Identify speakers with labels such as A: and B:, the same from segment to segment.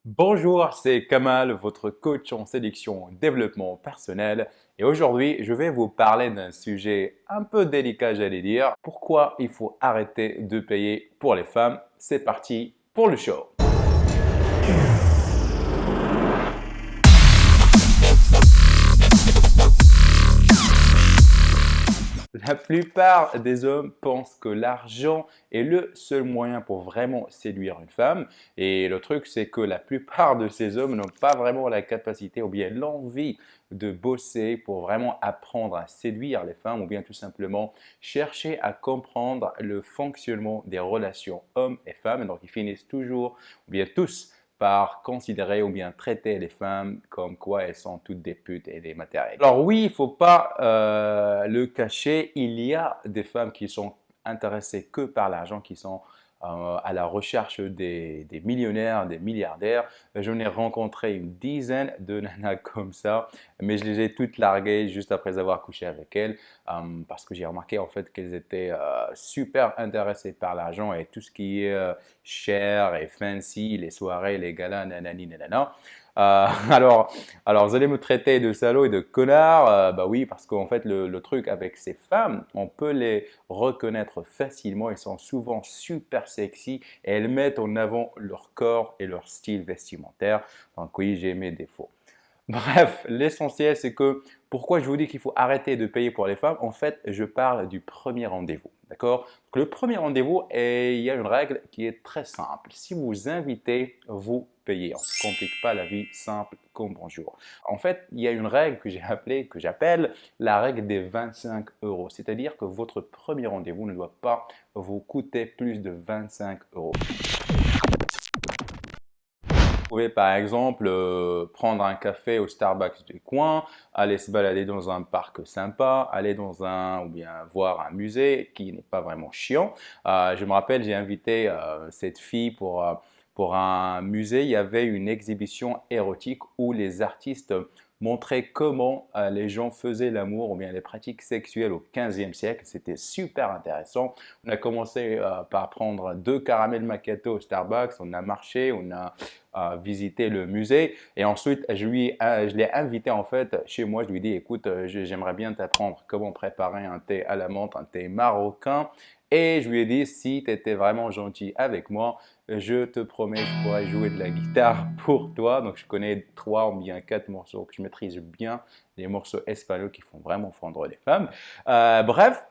A: Bonjour, c'est Kamal, votre coach en sélection développement personnel. Et aujourd'hui, je vais vous parler d'un sujet un peu délicat, j'allais dire. Pourquoi il faut arrêter de payer pour les femmes? C'est parti pour le show. La plupart des hommes pensent que l'argent est le seul moyen pour vraiment séduire une femme. Et le truc, c'est que la plupart de ces hommes n'ont pas vraiment la capacité ou bien l'envie de bosser pour vraiment apprendre à séduire les femmes ou bien tout simplement chercher à comprendre le fonctionnement des relations hommes et femmes. Donc, ils finissent toujours ou bien tous par considérer ou bien traiter les femmes comme quoi elles sont toutes des putes et des matériels. Alors oui, il ne faut pas le cacher, il y a des femmes qui sont intéressées que par l'argent, qui sont à la recherche des millionnaires, des milliardaires. J'en ai rencontré une dizaine de nanas comme ça, mais je les ai toutes larguées juste après avoir couché avec elles parce que j'ai remarqué en fait qu'elles étaient super intéressées par l'argent et tout ce qui est cher et fancy, les soirées, les galas, nanani, nanana. Euh, alors, alors, vous allez me traiter de salaud et de connard. Bah oui, parce qu'en fait, le truc avec ces femmes, on peut les reconnaître facilement. Elles sont souvent super sexy et elles mettent en avant leur corps et leur style vestimentaire. Donc oui, j'ai mes défauts. Bref, l'essentiel, c'est que pourquoi je vous dis qu'il faut arrêter de payer pour les femmes, en fait, je parle du premier rendez-vous. D'accord? Donc, le premier rendez-vous, il y a une règle qui est très simple. Si vous invitez, vous payez. On ne se complique pas la vie simple comme bonjour. En fait, il y a une règle que j'appelle la règle des 25 euros. C'est-à-dire que votre premier rendez-vous ne doit pas vous coûter plus de 25 euros. Vous pouvez par exemple prendre un café au Starbucks du coin, aller se balader dans un parc sympa, aller dans un ou bien voir un musée qui n'est pas vraiment chiant. Je me rappelle, j'ai invité cette fille pour un musée. Il y avait une exhibition érotique où les artistes montraient comment les gens faisaient l'amour ou bien les pratiques sexuelles au 15e siècle. C'était super intéressant. On a commencé par prendre deux caramels macchiato au Starbucks, on a marché, on a visiter le musée. Et ensuite, je l'ai invité en fait chez moi. Je lui ai dit, écoute, j'aimerais bien t'apprendre comment préparer un thé à la menthe, un thé marocain. Et je lui ai dit, si tu étais vraiment gentil avec moi, je te promets, je pourrais jouer de la guitare pour toi. Donc, je connais 3 ou bien 4 morceaux que je maîtrise bien, des morceaux espagnols qui font vraiment fondre les femmes. Bref,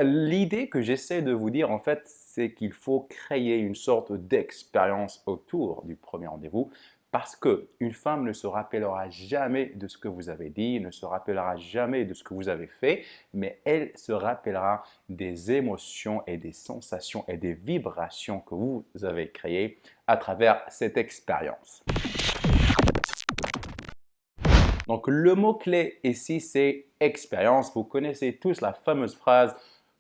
A: l'idée que j'essaie de vous dire, en fait, c'est qu'il faut créer une sorte d'expérience autour du premier rendez-vous parce qu'une femme ne se rappellera jamais de ce que vous avez dit, ne se rappellera jamais de ce que vous avez fait, mais elle se rappellera des émotions et des sensations et des vibrations que vous avez créées à travers cette expérience. Donc, le mot-clé ici, c'est expérience. Vous connaissez tous la fameuse phrase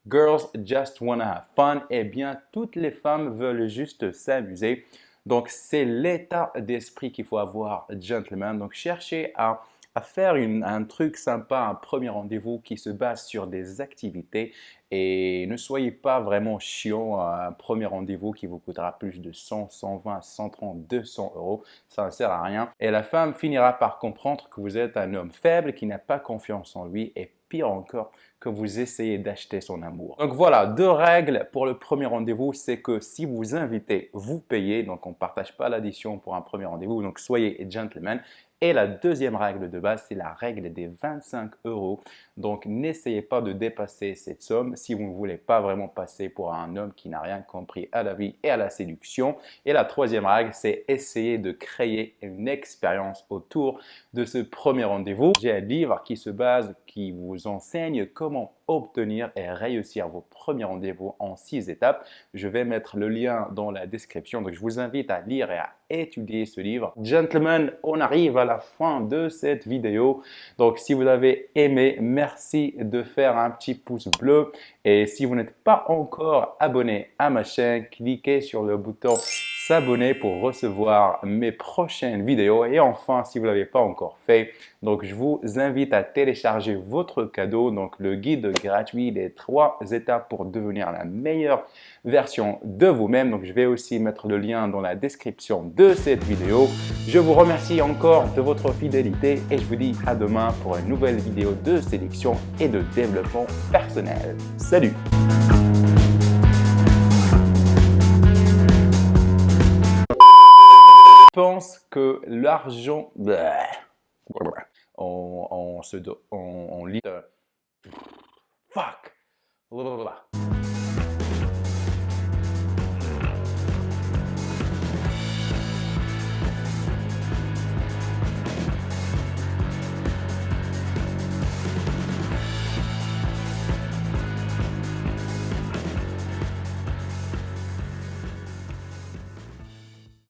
A: Girls just wanna have fun. Eh bien, toutes les femmes veulent juste s'amuser. Donc, c'est l'état d'esprit qu'il faut avoir, gentlemen. Donc, cherchez à faire un truc sympa, un premier rendez-vous qui se base sur des activités et ne soyez pas vraiment chiant à un premier rendez-vous qui vous coûtera plus de 100, 120, 130, 200 euros. Ça ne sert à rien. Et la femme finira par comprendre que vous êtes un homme faible qui n'a pas confiance en lui et pire encore, que vous essayez d'acheter son amour. Donc voilà, deux règles pour le premier rendez-vous, c'est que si vous invitez, vous payez. Donc on ne partage pas l'addition pour un premier rendez-vous, donc soyez gentlemen. Et la deuxième règle de base, c'est la règle des 25 euros. Donc n'essayez pas de dépasser cette somme si vous ne voulez pas vraiment passer pour un homme qui n'a rien compris à la vie et à la séduction. Et la troisième règle, c'est essayer de créer une expérience autour de ce premier rendez-vous. J'ai un livre qui vous enseigne comment obtenir et réussir vos premiers rendez-vous en 6 étapes. Je vais mettre le lien dans la description. Donc, je vous invite à lire et à étudier ce livre. Gentlemen, on arrive à la fin de cette vidéo. Donc, si vous avez aimé, merci de faire un petit pouce bleu. Et si vous n'êtes pas encore abonné à ma chaîne, cliquez sur le bouton s'abonner pour recevoir mes prochaines vidéos. Et enfin, si vous ne l'avez pas encore fait, donc je vous invite à télécharger votre cadeau, donc le guide gratuit des 3 étapes pour devenir la meilleure version de vous-même. Donc je vais aussi mettre le lien dans la description de cette vidéo. Je vous remercie encore de votre fidélité et je vous dis à demain pour une nouvelle vidéo de sélection et de développement personnel. Salut! Pense que l'argent, on lit, fuck.